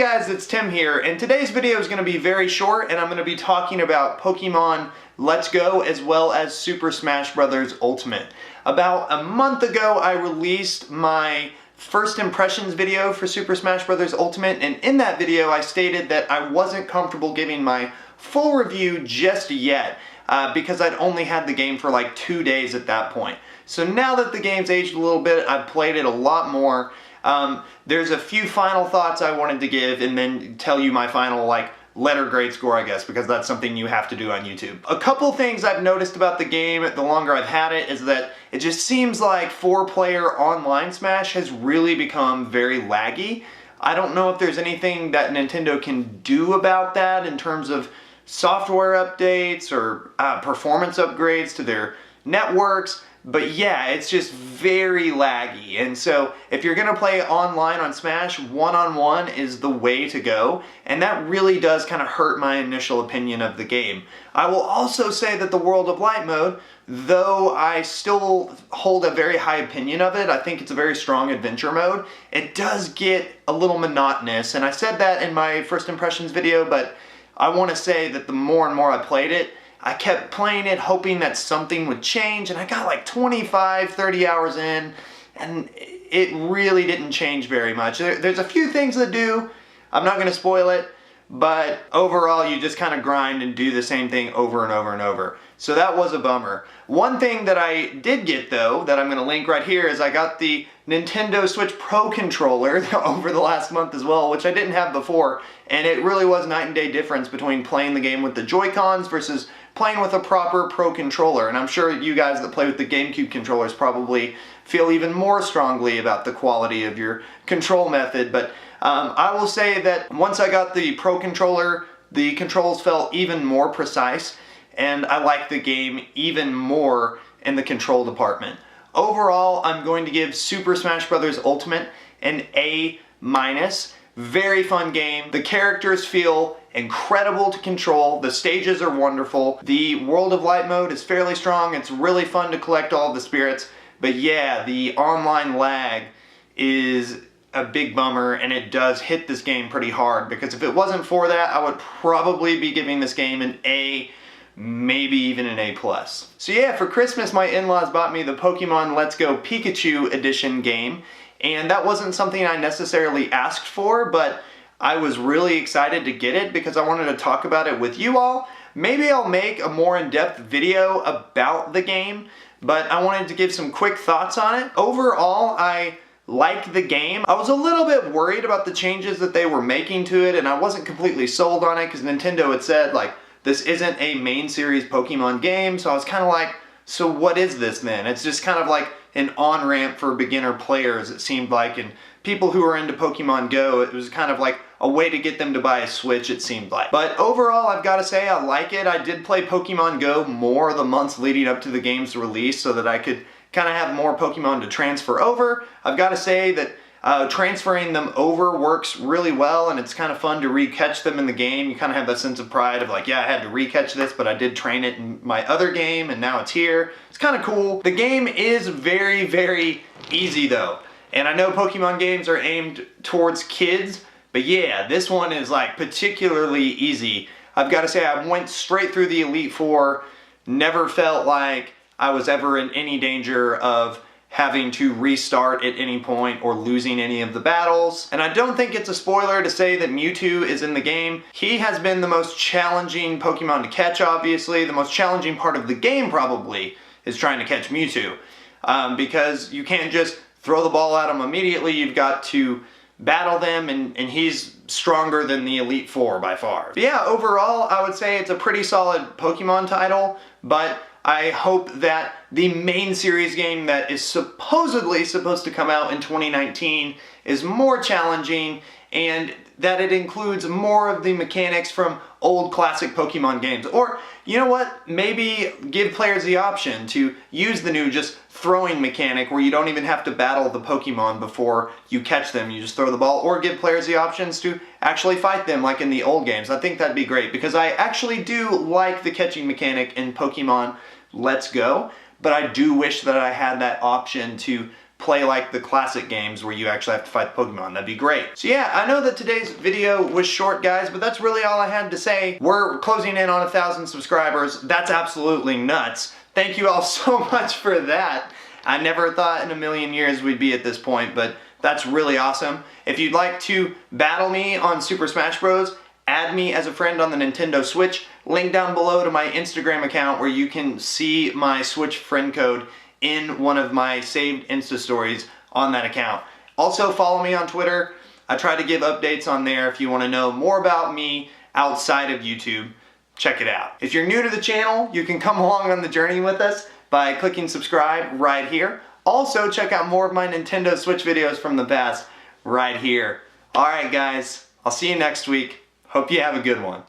guys, it's Tim here, and today's video is going to be very short, and I'm going to be talking about Pokemon Let's Go as well as Super Smash Bros. Ultimate. About a month ago, I released my first impressions video for Super Smash Bros. Ultimate, and in that video I stated that I wasn't comfortable giving my full review just yet because I'd only had the game for like 2 days at that point. So now that the game's aged a little bit, I've played it a lot more. There's a few final thoughts I wanted to give and then tell you my final letter grade score, I guess, because that's something you have to do on YouTube. A couple things I've noticed about the game the longer I've had it is that it just seems like 4-player online Smash has really become very laggy. I don't know if there's anything that Nintendo can do about that in terms of software updates or performance upgrades to their networks. But yeah, it's just very laggy, and so if you're gonna play online on Smash, one-on-one is the way to go, and that really does kind of hurt my initial opinion of the game. I will also say that the World of Light mode, though I still hold a very high opinion of it, I think it's a very strong adventure mode, it does get a little monotonous, and I said that in my first impressions video, but I want to say that the more and more I played it, I kept playing it hoping that something would change, and I got like 25, 30 hours in, and it really didn't change very much. There's a few things that do. I'm not going to spoil it, but overall you just kind of grind and do the same thing over and over and over. So that was a bummer. One thing that I did get though, that I'm going to link right here, is I got the Nintendo Switch Pro controller over the last month as well, which I didn't have before, and it really was night and day difference between playing the game with the Joy-Cons versus playing with a proper Pro controller. And I'm sure you guys that play with the GameCube controllers probably feel even more strongly about the quality of your control method, but I will say that once I got the Pro controller, the controls felt even more precise, and I like the game even more in the control department. Overall, I'm going to give Super Smash Bros. Ultimate an A-. Very fun game. The characters feel incredible to control. The stages are wonderful. The World of Light mode is fairly strong. It's really fun to collect all of the spirits. But yeah, the online lag is a big bummer, and it does hit this game pretty hard, because if it wasn't for that, I would probably be giving this game an A, maybe even an A+. So yeah, for Christmas my in-laws bought me the Pokemon Let's Go Pikachu edition game, and that wasn't something I necessarily asked for, but I was really excited to get it because I wanted to talk about it with you all. Maybe I'll make a more in-depth video about the game, but I wanted to give some quick thoughts on it. Overall, I like the game. I was a little bit worried about the changes that they were making to it, and I wasn't completely sold on it because Nintendo had said, like, this isn't a main series Pokemon game, so I was kind of like, so what is this then? It's just kind of like an on-ramp for beginner players, it seemed like, and people who are into Pokemon Go, it was kind of like a way to get them to buy a Switch, it seemed like. But overall, I've got to say, I like it. I did play Pokemon Go more the months leading up to the game's release so that I could kind of have more Pokemon to transfer over. I've got to say that transferring them over works really well, and it's kind of fun to re-catch them in the game. You kind of have that sense of pride of like, yeah, I had to re-catch this, but I did train it in my other game, and now it's here. It's kind of cool. The game is very, very easy though. And I know Pokemon games are aimed towards kids, but yeah, this one is like particularly easy. I've got to say, I went straight through the Elite Four, never felt like I was ever in any danger of having to restart at any point or losing any of the battles. And I don't think it's a spoiler to say that Mewtwo is in the game. He has been the most challenging Pokemon to catch, obviously. The most challenging part of the game probably is trying to catch Mewtwo, because you can't just throw the ball at him immediately. You've got to battle them, and he's stronger than the Elite Four by far. But yeah, overall, I would say it's a pretty solid Pokemon title, but I hope that the main series game that is supposedly supposed to come out in 2019 is more challenging, and that it includes more of the mechanics from old classic Pokemon games. Or, you know what, maybe give players the option to use the new just throwing mechanic where you don't even have to battle the Pokemon before you catch them. You just throw the ball, or give players the options to actually fight them like in the old games. I think that'd be great, because I actually do like the catching mechanic in Pokemon Let's Go, but I do wish that I had that option to play like the classic games where you actually have to fight the Pokemon. That'd be great. So yeah, I know that today's video was short, guys, but that's really all I had to say. We're closing in on 1,000 subscribers. That's absolutely nuts. Thank you all so much for that. I never thought in a million years we'd be at this point, but that's really awesome. If you'd like to battle me on Super Smash Bros., add me as a friend on the Nintendo Switch. Link down below to my Instagram account where you can see my Switch friend code in one of my saved Insta stories on that account. Also follow me on Twitter. I try to give updates on there if you want to know more about me outside of YouTube. Check it out. If you're new to the channel, you can come along on the journey with us by clicking subscribe right here. Also check out more of my Nintendo Switch videos from the past right here. Alright guys, I'll see you next week. Hope you have a good one.